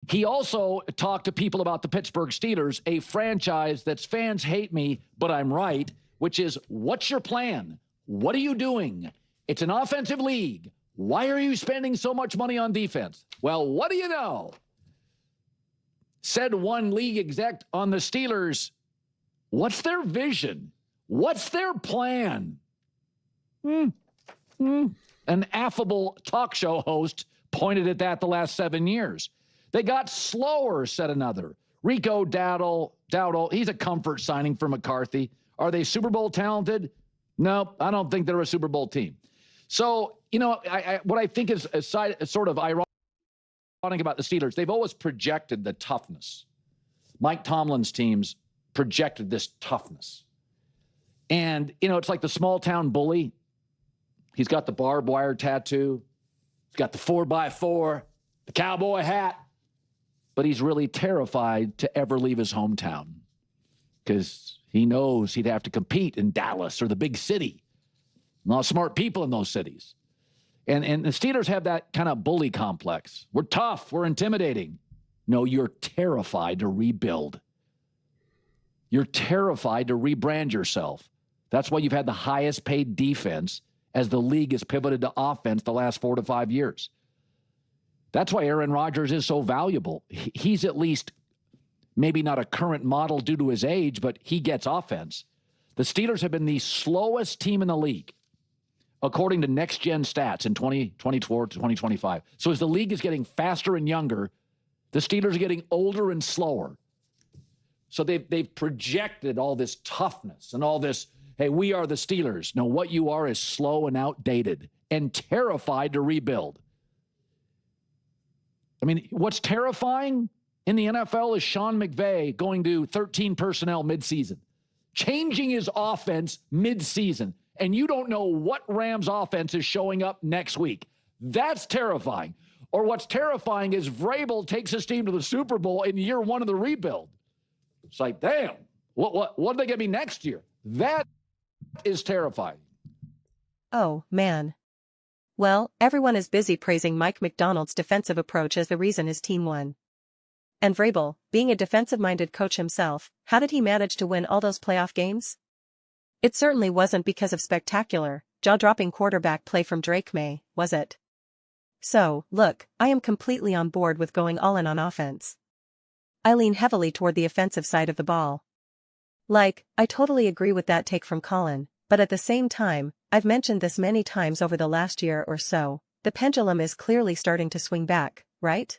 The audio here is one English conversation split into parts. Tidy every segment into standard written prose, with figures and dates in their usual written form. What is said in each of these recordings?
He also talked to people about the Pittsburgh Steelers, a franchise that's fans hate me, but I'm right, which is, what's your plan? What are you doing? It's an offensive league. Why are you spending so much money on defense? Well, what do you know? Said one league exec on the Steelers, what's their vision? What's their plan? An affable talk show host pointed at that the last 7 years. They got slower, said another. Rico Dowdle, he's a comfort signing for McCarthy. Are they Super Bowl talented? No, I don't think they're a Super Bowl team. So, what I think is sort of ironic about the Steelers, they've always projected the toughness. Mike Tomlin's teams projected this toughness. And, it's like the small town bully. He's got the barbed wire tattoo. He's got the 4x4, the cowboy hat. But he's really terrified to ever leave his hometown because he knows he'd have to compete in Dallas or the big city. A lot of smart people in those cities. And the Steelers have that kind of bully complex. We're tough. We're intimidating. No, you're terrified to rebuild. You're terrified to rebrand yourself. That's why you've had the highest paid defense as the league has pivoted to offense the last 4 to 5 years. That's why Aaron Rodgers is so valuable. He's at least maybe not a current model due to his age, but he gets offense. The Steelers have been the slowest team in the league, according to next-gen stats in 2024 to 2025. So as the league is getting faster and younger, the Steelers are getting older and slower. So they've projected all this toughness and all this, hey, we are the Steelers. No, what you are is slow and outdated and terrified to rebuild. I mean, what's terrifying in the NFL is Sean McVay going to 13 personnel midseason, changing his offense midseason, and you don't know what Rams offense is showing up next week. That's terrifying. Or what's terrifying is Vrabel takes his team to the Super Bowl in year 1 of the rebuild. It's like, damn, what are they going to be next year? That is terrifying. Oh, man. Well, everyone is busy praising Mike Macdonald's defensive approach as the reason his team won. And Vrabel, being a defensive-minded coach himself, how did he manage to win all those playoff games? It certainly wasn't because of spectacular, jaw-dropping quarterback play from Drake May, was it? So, look, I am completely on board with going all in on offense. I lean heavily toward the offensive side of the ball. I totally agree with that take from Colin, but at the same time, I've mentioned this many times over the last year or so, the pendulum is clearly starting to swing back, right?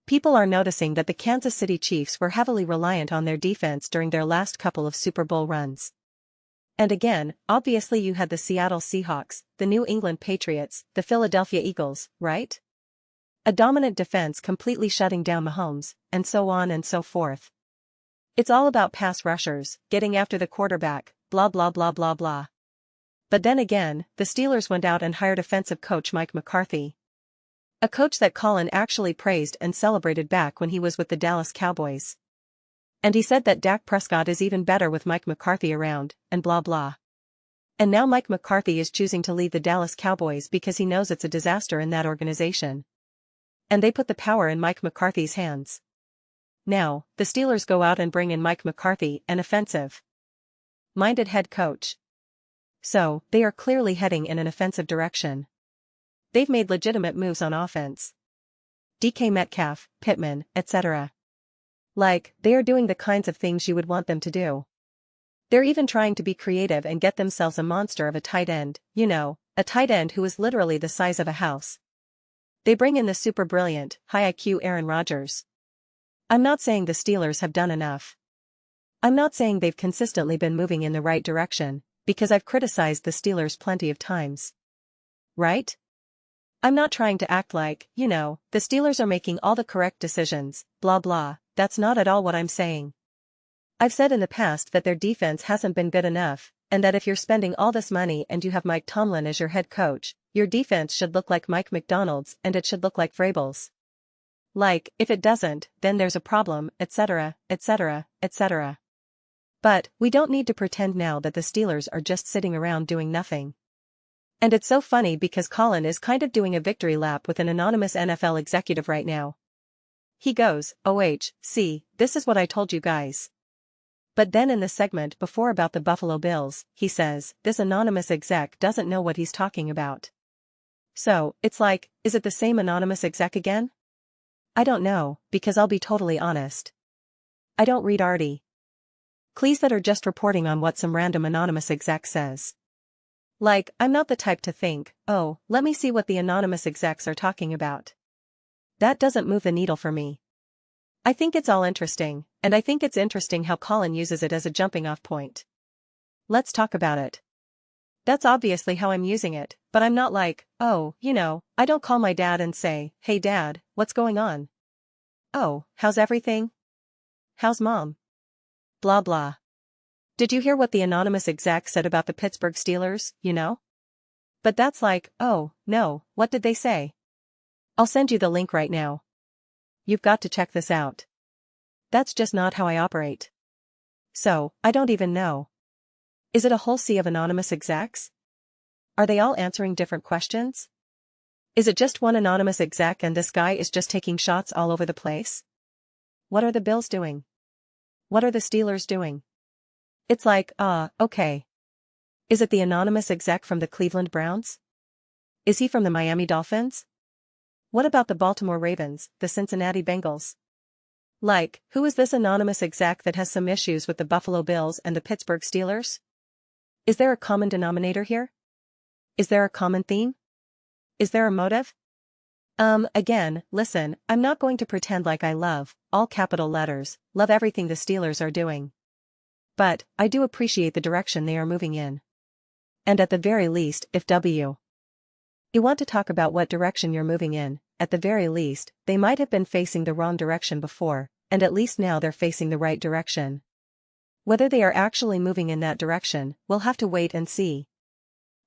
People are noticing that the Kansas City Chiefs were heavily reliant on their defense during their last couple of Super Bowl runs. And again, obviously you had the Seattle Seahawks, the New England Patriots, the Philadelphia Eagles, right? A dominant defense completely shutting down Mahomes, and so on and so forth. It's all about pass rushers, getting after the quarterback, blah blah blah blah blah. But then again, the Steelers went out and hired offensive coach Mike McCarthy. A coach that Colin actually praised and celebrated back when he was with the Dallas Cowboys. And he said that Dak Prescott is even better with Mike McCarthy around, and blah blah. And now Mike McCarthy is choosing to lead the Dallas Cowboys because he knows it's a disaster in that organization. And they put the power in Mike McCarthy's hands. Now, the Steelers go out and bring in Mike McCarthy, an offensive-minded head coach. So, they are clearly heading in an offensive direction. They've made legitimate moves on offense. DK Metcalf, Pittman, etc. They are doing the kinds of things you would want them to do. They're even trying to be creative and get themselves a monster of a tight end, a tight end who is literally the size of a house. They bring in the super brilliant, high IQ Aaron Rodgers. I'm not saying the Steelers have done enough. I'm not saying they've consistently been moving in the right direction, because I've criticized the Steelers plenty of times. Right? I'm not trying to act like, the Steelers are making all the correct decisions, blah blah, that's not at all what I'm saying. I've said in the past that their defense hasn't been good enough, and that if you're spending all this money and you have Mike Tomlin as your head coach, your defense should look like Mike Macdonald's and it should look like Vrabel's. If it doesn't, then there's a problem, etc., etc., etc. But, we don't need to pretend now that the Steelers are just sitting around doing nothing. And it's so funny because Colin is kind of doing a victory lap with an anonymous NFL executive right now. He goes, see, this is what I told you guys. But then in the segment before about the Buffalo Bills, he says, this anonymous exec doesn't know what he's talking about. So, it's like, is it the same anonymous exec again? I don't know, because I'll be totally honest. I don't read arty. Clees that are just reporting on what some random anonymous exec says. Like, I'm not the type to think, oh, let me see what the anonymous execs are talking about. That doesn't move the needle for me. I think it's all interesting, and I think it's interesting how Colin uses it as a jumping-off point. Let's talk about it. That's obviously how I'm using it, but I'm not like, oh, I don't call my dad and say, hey dad, what's going on? Oh, how's everything? How's mom? Blah blah. Did you hear what the anonymous exec said about the Pittsburgh Steelers, But that's like, oh, no, what did they say? I'll send you the link right now. You've got to check this out. That's just not how I operate. So, I don't even know. Is it a whole sea of anonymous execs? Are they all answering different questions? Is it just one anonymous exec and this guy is just taking shots all over the place? What are the Bills doing? What are the Steelers doing? It's like, okay. Is it the anonymous exec from the Cleveland Browns? Is he from the Miami Dolphins? What about the Baltimore Ravens, the Cincinnati Bengals? Like, who is this anonymous exec that has some issues with the Buffalo Bills and the Pittsburgh Steelers? Is there a common denominator here? Is there a common theme? Is there a motive? Again, listen, I'm not going to pretend like I love, all capital letters, love everything the Steelers are doing. But, I do appreciate the direction they are moving in. And at the very least, if you want to talk about what direction you're moving in, at the very least, they might have been facing the wrong direction before, and at least now they're facing the right direction. Whether they are actually moving in that direction, we'll have to wait and see.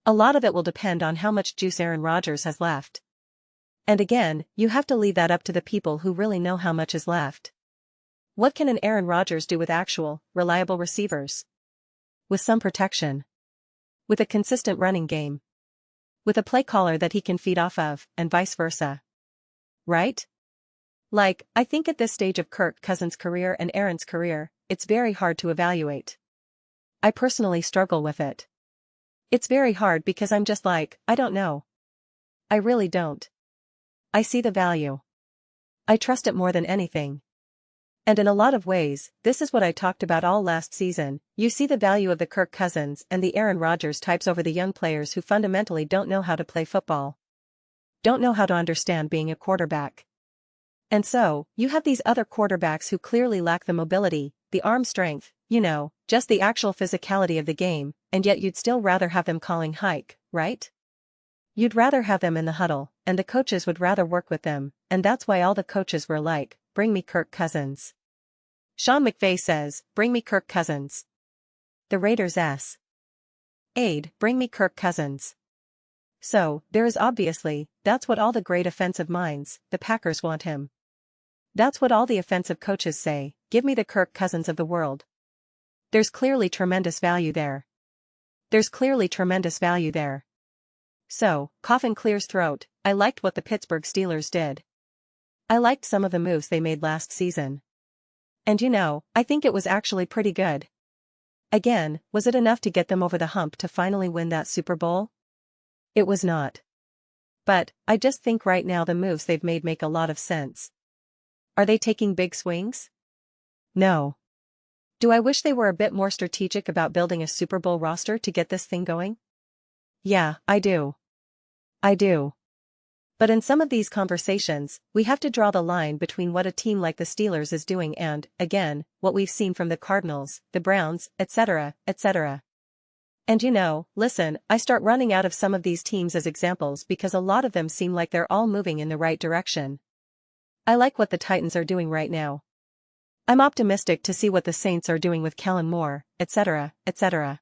A lot of it will depend on how much juice Aaron Rodgers has left. And again, you have to leave that up to the people who really know how much is left. What can an Aaron Rodgers do with actual, reliable receivers? With some protection. With a consistent running game. With a play caller that he can feed off of, and vice versa. Right? Like, I think at this stage of Kirk Cousins' career and Aaron's career, it's very hard to evaluate. I personally struggle with it. It's very hard because I'm just like, I don't know. I really don't. I see the value. I trust it more than anything. And in a lot of ways, this is what I talked about all last season, you see the value of the Kirk Cousins and the Aaron Rodgers types over the young players who fundamentally don't know how to play football. Don't know how to understand being a quarterback. And so, you have these other quarterbacks who clearly lack the mobility, the arm strength, just the actual physicality of the game, and yet you'd still rather have them calling hike, right? You'd rather have them in the huddle, and the coaches would rather work with them, and that's why all the coaches were like, bring me Kirk Cousins. Sean McVay says, bring me Kirk Cousins. The Raiders' aide, bring me Kirk Cousins. So, there is obviously, that's what all the great offensive minds, the Packers want him. That's what all the offensive coaches say, give me the Kirk Cousins of the world. There's clearly tremendous value there. There's clearly tremendous value there. So, cough and clears throat, I liked what the Pittsburgh Steelers did. I liked some of the moves they made last season. And I think it was actually pretty good. Again, was it enough to get them over the hump to finally win that Super Bowl? It was not. But, I just think right now the moves they've made make a lot of sense. Are they taking big swings? No. Do I wish they were a bit more strategic about building a Super Bowl roster to get this thing going? Yeah, I do. I do. But in some of these conversations, we have to draw the line between what a team like the Steelers is doing and, again, what we've seen from the Cardinals, the Browns, etc., etc. And listen, I start running out of some of these teams as examples because a lot of them seem like they're all moving in the right direction. I like what the Titans are doing right now. I'm optimistic to see what the Saints are doing with Kellen Moore, etc., etc.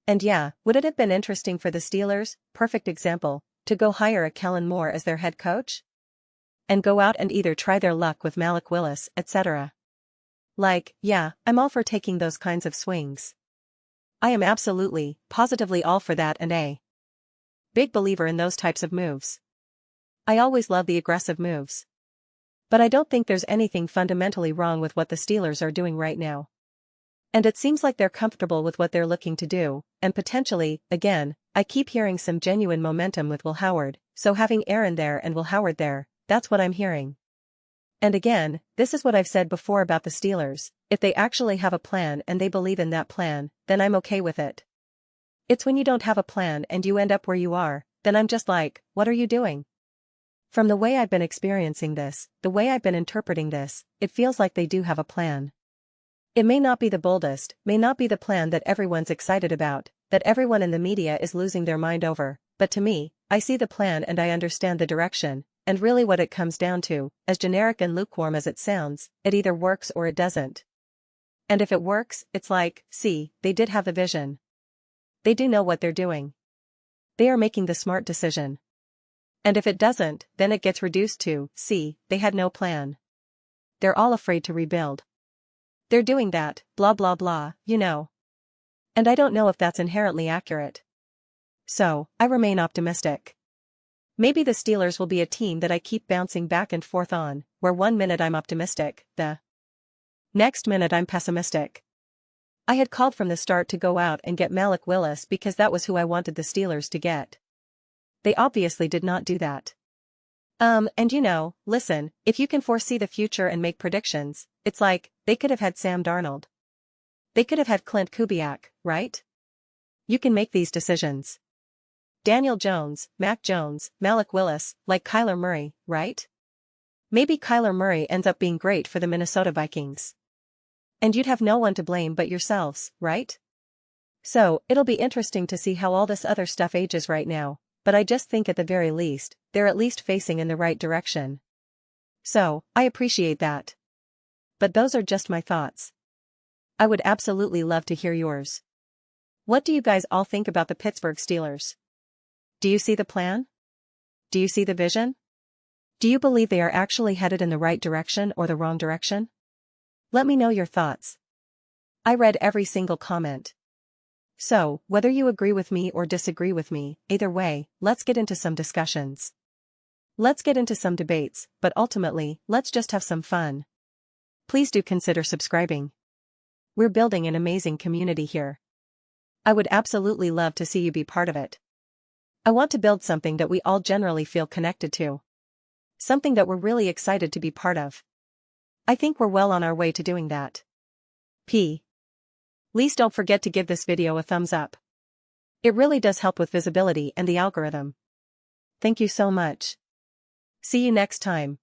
And yeah, would it have been interesting for the Steelers, perfect example, to go hire a Kellen Moore as their head coach? And go out and either try their luck with Malik Willis, etc. Like, yeah, I'm all for taking those kinds of swings. I am absolutely, positively all for that and a big believer in those types of moves. I always love the aggressive moves. But I don't think there's anything fundamentally wrong with what the Steelers are doing right now. And it seems like they're comfortable with what they're looking to do, and potentially, again, I keep hearing some genuine momentum with Will Howard, so having Aaron there and Will Howard there, that's what I'm hearing. And again, this is what I've said before about the Steelers, if they actually have a plan and they believe in that plan, then I'm okay with it. It's when you don't have a plan and you end up where you are, then I'm just like, what are you doing? From the way I've been experiencing this, the way I've been interpreting this, it feels like they do have a plan. It may not be the boldest, may not be the plan that everyone's excited about, that everyone in the media is losing their mind over, but to me, I see the plan and I understand the direction, and really what it comes down to, as generic and lukewarm as it sounds, it either works or it doesn't. And if it works, it's like, see, they did have the vision. They do know what they're doing. They are making the smart decision. And if it doesn't, then it gets reduced to, see, they had no plan. They're all afraid to rebuild. They're doing that, blah blah blah, you know. And I don't know if that's inherently accurate. So, I remain optimistic. Maybe the Steelers will be a team that I keep bouncing back and forth on, where one minute I'm optimistic, the next minute I'm pessimistic. I had called from the start to go out and get Malik Willis because that was who I wanted the Steelers to get. They obviously did not do that. And you know, listen, if you can foresee the future and make predictions, it's like, they could have had Sam Darnold. They could have had Clint Kubiak, right? You can make these decisions. Daniel Jones, Mac Jones, Malik Willis, like Kyler Murray, right? Maybe Kyler Murray ends up being great for the Minnesota Vikings. And you'd have no one to blame but yourselves, right? So, it'll be interesting to see how all this other stuff ages right now, but I just think at the very least, they're at least facing in the right direction. So, I appreciate that. But those are just my thoughts. I would absolutely love to hear yours. What do you guys all think about the Pittsburgh Steelers? Do you see the plan? Do you see the vision? Do you believe they are actually headed in the right direction or the wrong direction? Let me know your thoughts. I read every single comment. So, whether you agree with me or disagree with me, either way, let's get into some discussions. Let's get into some debates, but ultimately, let's just have some fun. Please do consider subscribing. We're building an amazing community here. I would absolutely love to see you be part of it. I want to build something that we all generally feel connected to. Something that we're really excited to be part of. I think we're well on our way to doing that. Please don't forget to give this video a thumbs up. It really does help with visibility and the algorithm. Thank you so much. See you next time.